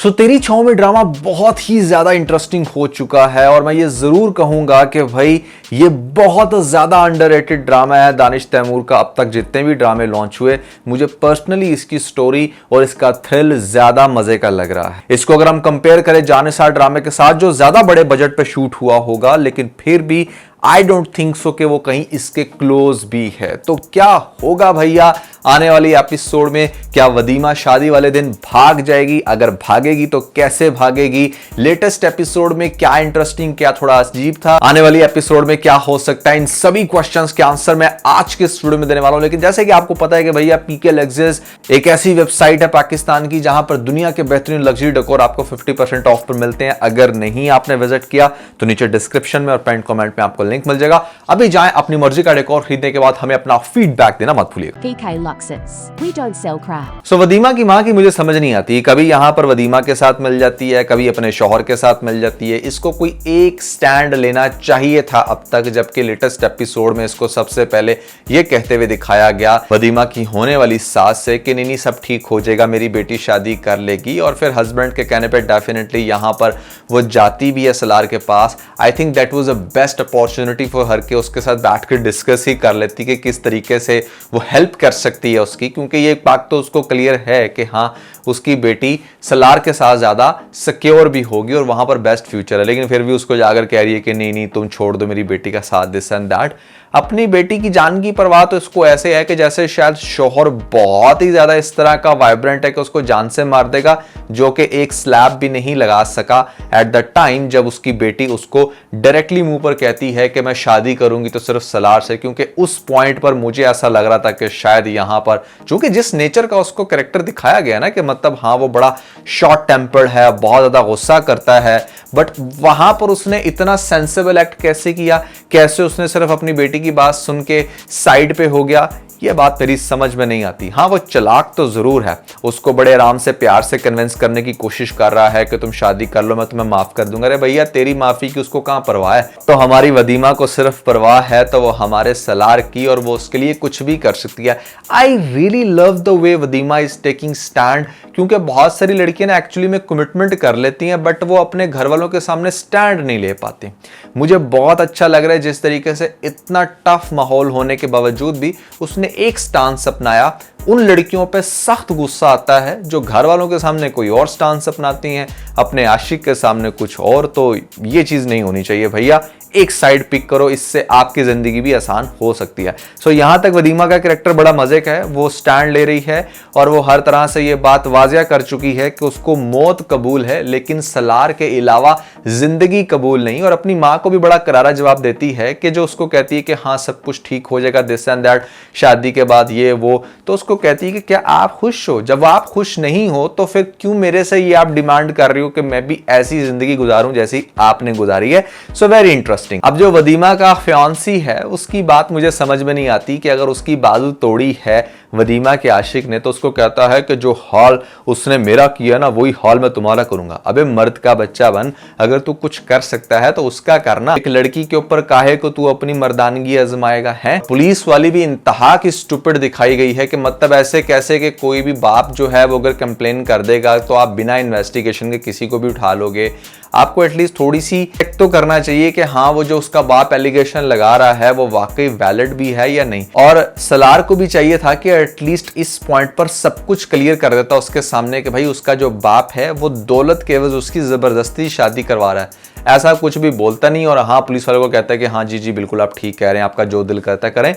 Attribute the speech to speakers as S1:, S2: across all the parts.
S1: सो तेरी छाँव में ड्रामा बहुत ही ज्यादा इंटरेस्टिंग हो चुका है और मैं ये जरूर कहूंगा कि भाई ये बहुत ज्यादा अंडररेटेड ड्रामा है दानिश तैमूर का। अब तक जितने भी ड्रामे लॉन्च हुए, मुझे पर्सनली इसकी स्टोरी और इसका थ्रिल ज्यादा मजे का लग रहा है। इसको अगर हम कंपेयर करें जानेसार ड्रामे के साथ जो ज्यादा बड़े बजट पे शूट हुआ होगा, लेकिन फिर भी आई डोंट थिंक सो कि वो कहीं इसके क्लोज भी है। तो क्या होगा भैया आने वाली एपिसोड में? क्या वदीमा शादी वाले दिन भाग जाएगी? अगर भागेगी तो कैसे भागेगी? लेटेस्ट एपिसोड में क्या इंटरेस्टिंग, क्या थोड़ा अजीब था? आने वाली एपिसोड में क्या हो सकता है? इन सभी क्वेश्चंस के आंसर मैं आज के वीडियो में देने वाला हूं। लेकिन जैसे कि आपको पता है कि भैया पीके लग्जरीज एक ऐसी वेबसाइट है पाकिस्तान की जहां पर दुनिया के बेहतरीन लग्जरी डेकोर आपको 50% ऑफ पर मिलते हैं। अगर नहीं आपने विजिट किया तो नीचे डिस्क्रिप्शन में और पेंट कमेंट में आपको लिंक मिल जाएगा। अभी जाएं, अपनी मर्जी का डेकोर खरीदने के बाद हमें अपना फीडबैक देना मत भूलिएगा।
S2: PK Luxus. We don't sell crap.
S1: सो वदीमा की मां की मुझे समझ नहीं आती, कभी यहां पर वदीमा के साथ मिल जाती है, कभी अपने शौहर के साथ मिल जाती है। इसको कोई एक स्टैंड लेना चाहिए था अब तक, जबकि लेटेस्ट एपिसोड में इसको सबसे पहले यह कहते हुए दिखाया गया वदीमा की होने वाली सास से कि नहीं सब ठीक हो जाएगा, मेरी बेटी शादी कर लेगी। और फिर हस्बैंड के कहने पर डेफिनेटली यहां पर वो जाती भी है सलार के पास। I think that was a best opportunity for her के उसके साथ बैठ कर डिस्कस ही कर लेती कि किस तरीके से वो हेल्प कर सकती है उसकी, क्योंकि ये बात तो उसको क्लियर है कि हाँ उसकी बेटी सलार के साथ ज्यादा सिक्योर भी होगी और वहां पर बेस्ट फ्यूचर है। लेकिन फिर भी उसको जाकर कह रही है कि नहीं तुम छोड़ दो मेरी बेटी का साथ, दिस एंड दैट। अपनी बेटी की जान की परवाह तो इसको ऐसे है कि जैसे शायद शौहर बहुत ही ज्यादा इस तरह का वाइब्रेंट है कि उसको जान से मार देगा, जो कि एक स्लैब भी नहीं लगा सका एट द टाइम जब उसकी बेटी उसको डायरेक्टली मुंह पर कहती है कि मैं शादी करूंगी तो सिर्फ सलार से। क्योंकि उस पॉइंट पर मुझे ऐसा लग रहा था कि शायद यहां पर चूंकि जिस नेचर का उसको कैरेक्टर दिखाया गया ना कि मतलब हाँ वो बड़ा शॉर्ट टेम्पर्ड है, बहुत ज्यादा गुस्सा करता है, बट वहां पर उसने इतना सेंसिबल एक्ट कैसे किया, कैसे उसने सिर्फ अपनी बेटी की बात सुन के साइड पे हो गया, ये बात मेरी समझ में नहीं आती। हाँ वो चालाक तो जरूर है, उसको बड़े आराम से प्यार से कन्विंस करने की कोशिश कर रहा है कि तुम शादी कर लो, मैं तुम्हें माफ कर दूंगा। अरे भैया तेरी माफी की उसको कहां परवाह है? तो हमारी वदीमा को सिर्फ परवाह है तो वो हमारे सलार की, और वो उसके लिए कुछ भी कर सकती है। I really love the way वदीमा इज टेकिंग स्टैंड, क्योंकि बहुत सारी लड़कियां ना एक्चुअली में कमिटमेंट कर लेती हैं बट वो अपने घर वालों के सामने स्टैंड नहीं ले पाती। मुझे बहुत अच्छा लग रहा है जिस तरीके से इतना टफ माहौल होने के बावजूद भी उसने एक स्टांस अपनाया। उन लड़कियों पे सख्त गुस्सा आता है जो घर वालों के सामने कोई और स्टांस अपनाती हैं, अपने आशिक के सामने कुछ और। तो ये चीज नहीं होनी चाहिए भैया, एक साइड पिक करो, इससे आपकी जिंदगी भी आसान हो सकती है। सो यहां तक वदीमा का कैरेक्टर बड़ा मजे का है, वो स्टैंड ले रही है और वो हर तरह से ये बात वाजिया कर चुकी है कि उसको मौत कबूल है लेकिन सलार के अलावा जिंदगी कबूल नहीं। और अपनी मां को भी बड़ा करारा जवाब देती है कि जो उसको कहती है कि हाँ सब कुछ ठीक हो जाएगा, दिस एंड दैट, शादी के बाद ये वो। तो उसको कहती है कि क्या आप खुश हो? जब आप खुश नहीं हो तो फिर क्यों मेरे से ये आप डिमांड कर रही हो कि मैं भी ऐसी जिंदगी गुजारूं जैसी आपने गुजारी है? So very interesting. अब जो वदीमा का फियांसी है उसकी बात मुझे समझ में नहीं आती कि अगर उसकी बाजू तोड़ी है वदीमा के आशिक ने तो उसको कहता है कि जो हाल उसने मेरा किया ना वही हाल मैं तुम्हारा करूंगा। अबे मर्द का बच्चा बन, अगर तू कुछ कर सकता है तो उसका करना। एक लड़की के ऊपर काहे को तू अपनी मर्दानगी आजमाएगा है? पुलिस वाली भी इंतहा की स्टूपिड दिखाई गई है कि मतलब ऐसे कैसे कि कोई भी बाप जो है वो अगर कंप्लेन कर देगा तो आप बिना इन्वेस्टिगेशन के किसी को भी उठा लोगे। आपको एटलीस्ट थोड़ी सी चेक तो करना चाहिए कि हाँ वो जो उसका बाप एलिगेशन लगा रहा है वो वाकई वैलिड भी है या नहीं। और सलार को भी चाहिए था कि एटलीस्ट इस पॉइंट पर सब कुछ क्लियर कर देता उसके सामने कि भाई उसका जो बाप है वो दौलत के एवज उसकी जबरदस्ती शादी करवा रहा है। ऐसा कुछ भी बोलता नहीं और हाँ पुलिस वाले को कहता है कि हाँ जी बिल्कुल आप ठीक कह रहे हैं, आपका जो दिल करता है करें।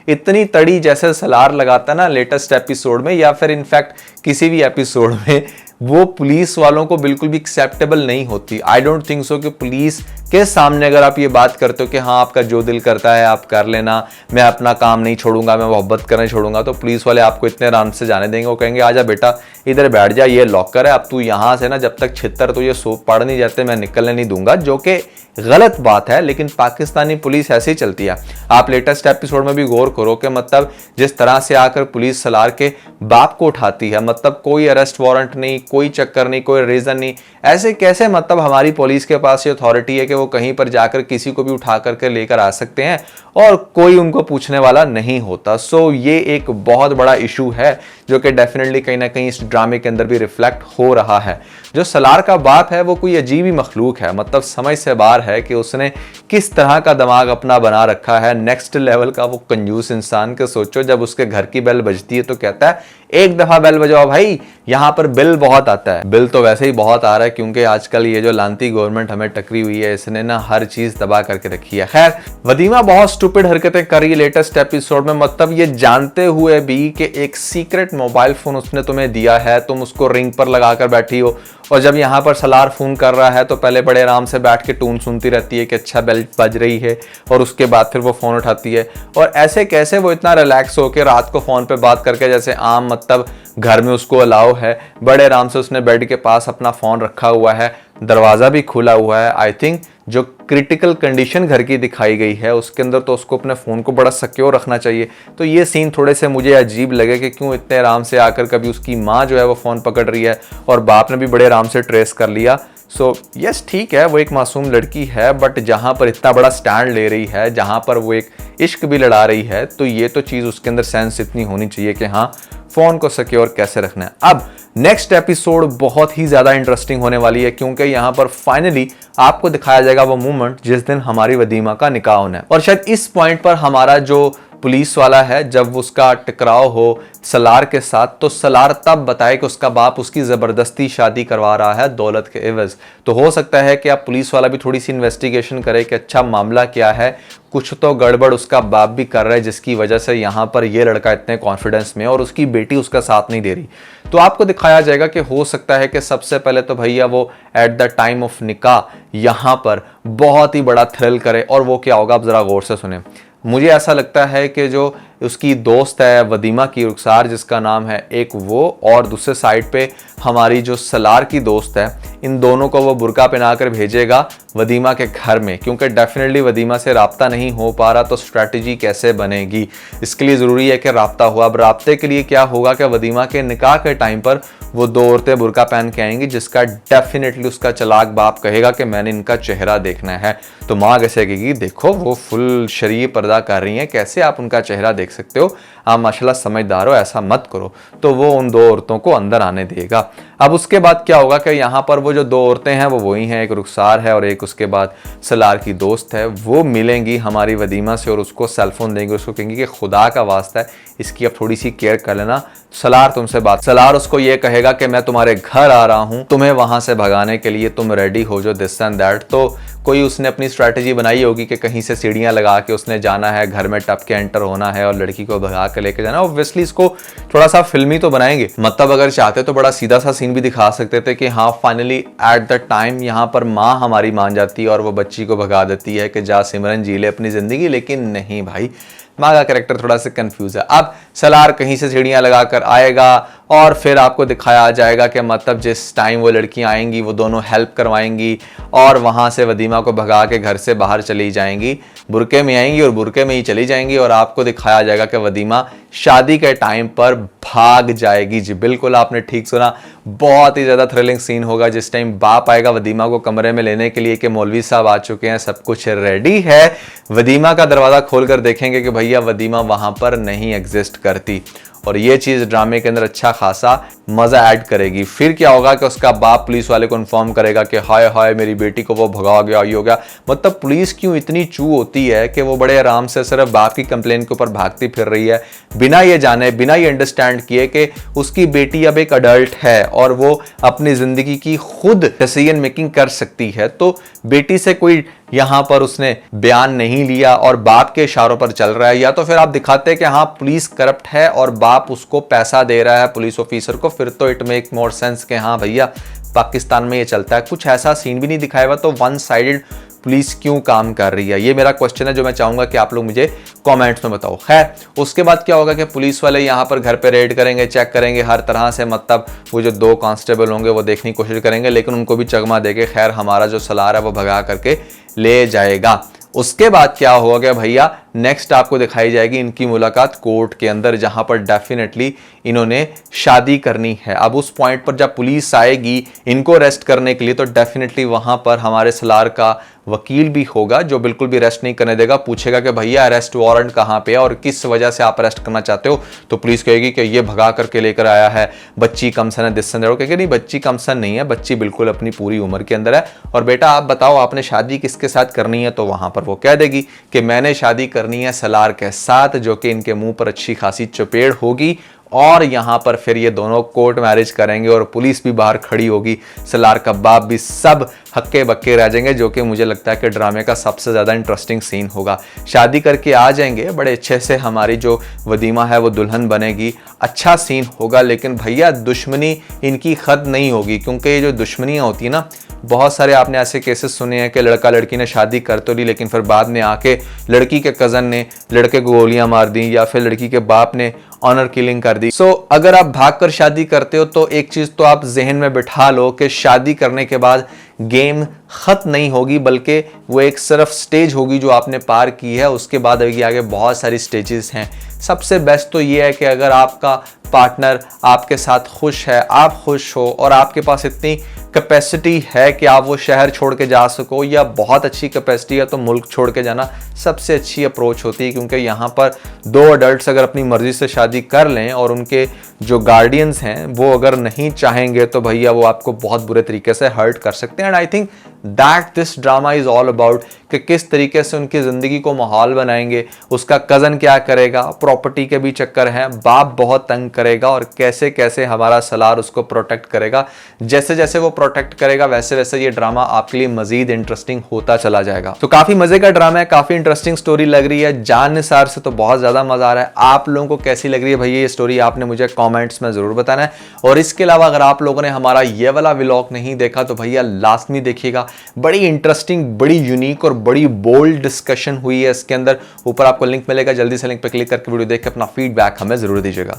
S1: इतनी तड़ी जैसे सलार लगाता ना लेटेस्ट एपिसोड में या फिर इनफैक्ट किसी भी एपिसोड में, वो पुलिस वालों को बिल्कुल भी एक्सेप्टेबल नहीं होती। आई डोंट थिंक सो कि पुलिस के सामने अगर आप ये बात करते हो कि हाँ आपका जो दिल करता है आप कर लेना, मैं अपना काम नहीं छोड़ूंगा, मैं मोहब्बत करना छोड़ूंगा, तो पुलिस वाले आपको इतने आराम से जाने देंगे। वो कहेंगे आजा बेटा इधर बैठ जा, ये लॉकर है, अब तू यहां से ना जब तक छितर तो ये सोप पड़ नहीं जाते मैं निकलने नहीं दूंगा। जो कि गलत बात है, लेकिन पाकिस्तानी पुलिस ऐसे ही चलती है। आप लेटेस्ट एपिसोड में भी गौर करो कि मतलब जिस तरह से आकर पुलिस सलार के बाप को उठाती है, मतलब कोई अरेस्ट वारंट नहीं, कोई चक्कर नहीं, कोई रीजन नहीं। ऐसे कैसे मतलब हमारी पुलिस के पास ये अथॉरिटी है कि वो कहीं पर जाकर किसी को भी उठा करके लेकर आ सकते हैं और कोई उनको पूछने वाला नहीं होता। सो ये एक बहुत बड़ा इशू है जो कि डेफिनेटली कहीं ना कहीं इस ड्रामे के अंदर भी रिफ्लेक्ट हो रहा है। जो सलार का बाप है वो कोई अजीब ही मखलूक है, मतलब समझ से बाहर है कि उसने किस तरह का दिमाग अपना बना रखा है। नेक्स्ट लेवल का वो कंजूस इंसान के सोचो, जब उसके घर की बेल बजती है तो कहता है एक दफा बेल बजाओ भाई, यहाँ पर बिल बहुत आता है। बिल तो वैसे ही बहुत आ रहा है क्योंकि आजकल ये जो लांती गवर्नमेंट हमें टकरी हुई है, इसने ना हर चीज दबा करके रखी है। खैर, वदीमा बहुत स्टूपिड हरकतें कर रही है लेटेस्ट एपिसोड में, मतलब ये जानते हुए भी कि एक सीक्रेट मोबाइल फोन उसने तुम्हें दिया है, तुम उसको रिंग पर लगाकर बैठी हो, और जब यहाँ पर सलार फोन कर रहा है तो पहले बड़े आराम से बैठ के टून सुनती रहती है कि अच्छा बेल बज रही है, और उसके बाद फिर वो फोन उठाती है। और ऐसे कैसे वो इतना रिलैक्स होकर रात को फोन पे बात करके, जैसे आम मतलब घर में उसको अलाउ है, बड़े आराम से उसने बेड के पास अपना फोन रखा हुआ है, दरवाजा भी खुला हुआ है। आई थिंक जो क्रिटिकल कंडीशन घर की दिखाई गई है उसके अंदर तो उसको अपने फ़ोन को बड़ा सिक्योर रखना चाहिए। तो ये सीन थोड़े से मुझे अजीब लगे कि क्यों इतने आराम से आकर कभी उसकी माँ जो है वो फ़ोन पकड़ रही है और बाप ने भी बड़े आराम से ट्रेस कर लिया। सो यस, ठीक है, वो एक मासूम लड़की है, बट जहाँ पर इतना बड़ा स्टैंड ले रही है, जहाँ पर वो एक इश्क भी लड़ा रही है, तो ये तो चीज़ उसके अंदर सेंस इतनी होनी चाहिए कि हाँ, फ़ोन को सिक्योर कैसे रखना है। अब नेक्स्ट एपिसोड बहुत ही ज़्यादा इंटरेस्टिंग होने वाली है क्योंकि यहाँ पर फाइनली आपको दिखाया जाएगा वो मोमेंट जिस दिन हमारी वदीमा का निकाह होना है। और शायद इस पॉइंट पर हमारा जो पुलिस वाला है, जब उसका टकराव हो सलार के साथ, तो सलार तब बताए कि उसका बाप उसकी ज़बरदस्ती शादी करवा रहा है दौलत के एवज। तो हो सकता है कि आप पुलिस वाला भी थोड़ी सी इन्वेस्टिगेशन करे कि अच्छा मामला क्या है, कुछ तो गड़बड़ उसका बाप भी कर रहा है जिसकी वजह से यहाँ पर ये लड़का इतने कॉन्फिडेंस में और उसकी बेटी उसका साथ नहीं दे रही। तो आपको दिखाया जाएगा कि हो सकता है कि सबसे पहले तो भैया वो एट द टाइम ऑफ निकाह यहाँ पर बहुत ही बड़ा थ्रिल करे, और वो क्या होगा आप ज़रा गौर से सुने। मुझे ऐसा लगता है कि जो उसकी दोस्त है वदीमा की, रुखसार जिसका नाम है, एक वो, और दूसरे साइड पे हमारी जो सलार की दोस्त है, इन दोनों को वो बुर्का पहनाकर भेजेगा वदीमा के घर में, क्योंकि डेफिनेटली वदीमा से राब्ता नहीं हो पा रहा, तो स्ट्रैटेजी कैसे बनेगी, इसके लिए ज़रूरी है कि राब्ता हो। अब राब्ते के लिए क्या होगा कि वदीमा के निकाह के टाइम पर वो दो औरतें बुर्का पहन के आएंगी, जिसका डेफिनेटली उसका चलाक बाप कहेगा कि मैंने इनका चेहरा देखना है। तो माँ कैसे कहेगी, देखो वो फुल शरीय पर्दा कर रही हैं, कैसे आप उनका चेहरा देख सकते हो, आप माशाल्लाह समझदार हो, ऐसा मत करो। तो वो उन दो औरतों को अंदर आने देगा। अब उसके बाद क्या होगा कि यहाँ पर वो जो दो औरतें हैं वो वही हैं, एक रुखसार है और एक उसके बाद सलार की दोस्त है। वो मिलेंगी हमारी वदीमा से और उसको सेलफोन देंगे, उसको कहेंगे कि खुदा का वास्ता है इसकी अब थोड़ी सी केयर कर लेना, सलार तुमसे बात। सलार उसको ये कहेगा कि मैं तुम्हारे घर आ रहा हूँ, तुम्हें वहां से भगाने के लिए, तुम रेडी हो जो, दिस एंड दैट। तो कोई उसने अपनी स्ट्रैटेजी बनाई होगी कि कहीं से सीढ़ियां लगा के उसने जाना है, घर में टप के एंटर होना है और लड़की को भगा के लेके जाना। ऑब्वियसली इसको थोड़ा सा फिल्मी तो बनाएंगे, मतलब अगर चाहते तो बड़ा सीधा सा सीन भी दिखा सकते थे कि हाँ फाइनली एट द टाइम यहाँ पर माँ हमारी मान जाती है और वो बच्ची को भगा देती है कि जा सिमरन जी ले अपनी जिंदगी, लेकिन नहीं भाई, माँ का कैरेक्टर थोड़ा सा कंफ्यूज है। अब सलार कहीं से सीढ़ियाँ लगाकर आएगा और फिर आपको दिखाया जाएगा कि मतलब जिस टाइम वो लड़कियाँ आएंगी वो दोनों हेल्प करवाएंगी और वहाँ से वदीमा को भगा के घर से बाहर चली जाएंगी, बुरके में आएंगी और बुरके में ही चली जाएंगी। और आपको दिखाया जाएगा कि वदीमा शादी के टाइम पर भाग जाएगी। जी बिल्कुल, आपने ठीक सुना, बहुत ही ज़्यादा थ्रिलिंग सीन होगा जिस टाइम बाप आएगा वदीमा को कमरे में लेने के लिए कि मौलवी साहब आ चुके हैं, सब कुछ रेडी है। वदीमा का दरवाज़ा खोलकर देखेंगे कि भैया वदीमा वहाँ पर नहीं एग्जिस्ट करती, और ये चीज़ ड्रामे के अंदर अच्छा खासा मज़ा ऐड करेगी। फिर क्या होगा कि उसका बाप पुलिस वाले को इन्फॉर्म करेगा कि हाय हाय मेरी बेटी को वो भगा गया, ये हो गया। मतलब पुलिस क्यों इतनी चू होती है कि वो बड़े आराम से सिर्फ बाप की कंप्लेन के ऊपर भागती फिर रही है, बिना ये जाने, बिना ये अंडरस्टैंड किए कि उसकी बेटी अब एक अडल्ट है और वो अपनी ज़िंदगी की खुद डिसीजन मेकिंग कर सकती है। तो बेटी से कोई यहाँ पर उसने बयान नहीं लिया और बाप के इशारों पर चल रहा है, या तो फिर आप दिखाते हैं कि हाँ पुलिस करप्ट है और बाप उसको पैसा दे रहा है पुलिस ऑफिसर को, फिर तो इट मेक मोर सेंस कि हाँ भैया पाकिस्तान में ये चलता है। कुछ ऐसा सीन भी नहीं दिखाया हुआ, तो वन साइडेड पुलिस क्यों काम कर रही है, ये मेरा क्वेश्चन है जो मैं चाहूंगा कि आप लोग मुझे कमेंट्स में बताओ। खैर उसके बाद क्या होगा कि पुलिस वाले यहाँ पर घर पे रेड करेंगे, चेक करेंगे हर तरह से, मतलब वो जो दो कांस्टेबल होंगे वो देखने की कोशिश करेंगे, लेकिन उनको भी चकमा देके खैर हमारा जो सलार है वो भगा करके ले जाएगा। उसके बाद क्या होगा भैया, नेक्स्ट आपको दिखाई जाएगी इनकी मुलाकात कोर्ट के अंदर, जहां पर डेफिनेटली इन्होंने शादी करनी है। अब उस पॉइंट पर जब पुलिस आएगी इनको अरेस्ट करने के लिए, तो डेफिनेटली वहां पर हमारे सलार का वकील भी होगा जो बिल्कुल भी अरेस्ट नहीं करने देगा। पूछेगा कि भैया अरेस्ट वारंट कहां पे है और किस वजह से आप अरेस्ट करना चाहते हो, तो पुलिस कहेगी कि ये भगा करके लेकर आया है, बच्ची कमसन है, दिसन है। कहेगी नहीं, बच्ची कमसन नहीं है, बच्ची बिल्कुल अपनी पूरी उम्र के अंदर है, और बेटा आप बताओ आपने शादी किसके साथ करनी है। तो वहां पर वो कह देगी कि मैंने शादी करनी है सलार के साथ, जो कि इनके मुंह पर अच्छी खासी चपेड़ होगी, और यहां पर फिर ये दोनों कोर्ट मैरिज करेंगे और पुलिस भी बाहर खड़ी होगी, सलार का बाप भी, सब हक्के बक्के रह जाएंगे, जो कि मुझे लगता है कि ड्रामे का सबसे ज़्यादा इंटरेस्टिंग सीन होगा। शादी करके आ जाएंगे बड़े अच्छे से, हमारी जो वदीमा है वो दुल्हन बनेगी, अच्छा सीन होगा। लेकिन भैया दुश्मनी इनकी खत्म नहीं होगी, क्योंकि ये जो दुश्मनियाँ होती है ना, बहुत सारे आपने ऐसे केसेस सुने हैं कि लड़का लड़की ने शादी कर तो ली, लेकिन फिर बाद में आके लड़की के कज़न ने लड़के को गोलियां मार दी, या फिर लड़की के बाप ने ऑनर किलिंग कर दी। सो अगर आप भागकर शादी करते हो तो एक चीज तो आप जहन में बिठा लो कि शादी करने के बाद गेम खत्म नहीं होगी, बल्कि वो एक सिर्फ स्टेज होगी जो आपने पार की है। उसके बाद आगे बहुत सारी स्टेजेस हैं। सबसे बेस्ट तो ये है कि अगर आपका पार्टनर आपके साथ खुश है, आप खुश हो, और आपके पास इतनी कैपेसिटी है कि आप वो शहर छोड़ के जा सको, या बहुत अच्छी कैपेसिटी है तो मुल्क छोड़ के जाना सबसे अच्छी अप्रोच होती है। क्योंकि यहाँ पर दो अडल्ट्स अगर अपनी मर्जी से शादी कर लें और उनके जो गार्डियंस हैं वो अगर नहीं चाहेंगे, तो भैया वो आपको बहुत बुरे तरीके से हर्ट कर सकते हैं। And I think that this drama is all about, कि किस तरीके से उनकी ज़िंदगी को माहौल बनाएंगे, उसका कज़न क्या करेगा, प्रॉपर्टी के भी चक्कर हैं, बाप बहुत तंग करेगा, और कैसे कैसे हमारा सलार उसको प्रोटेक्ट करेगा। जैसे जैसे वो प्रोटेक्ट करेगा वैसे वैसे ये ड्रामा आपके लिए मजीद इंटरेस्टिंग होता चला जाएगा। तो काफ़ी मज़े का ड्रामा है, काफ़ी इंटरेस्टिंग स्टोरी लग रही है, जाननिसार से तो बहुत ज़्यादा मज़ा आ रहा है। आप लोगों को कैसी लग रही है भैया ये स्टोरी, आपने मुझे कॉमेंट्स में ज़रूर बताना है। और इसके अलावा अगर आप लोगों ने हमारा ये वाला व्लॉग नहीं देखा तो भैया लास्ट में देखिएगा, बड़ी इंटरेस्टिंग, बड़ी यूनिक और बड़ी बोल्ड डिस्कशन हुई है इसके अंदर। ऊपर आपको लिंक मिलेगा, जल्दी से लिंक पर क्लिक करके वीडियो देख के अपना फीडबैक हमें जरूर दीजिएगा।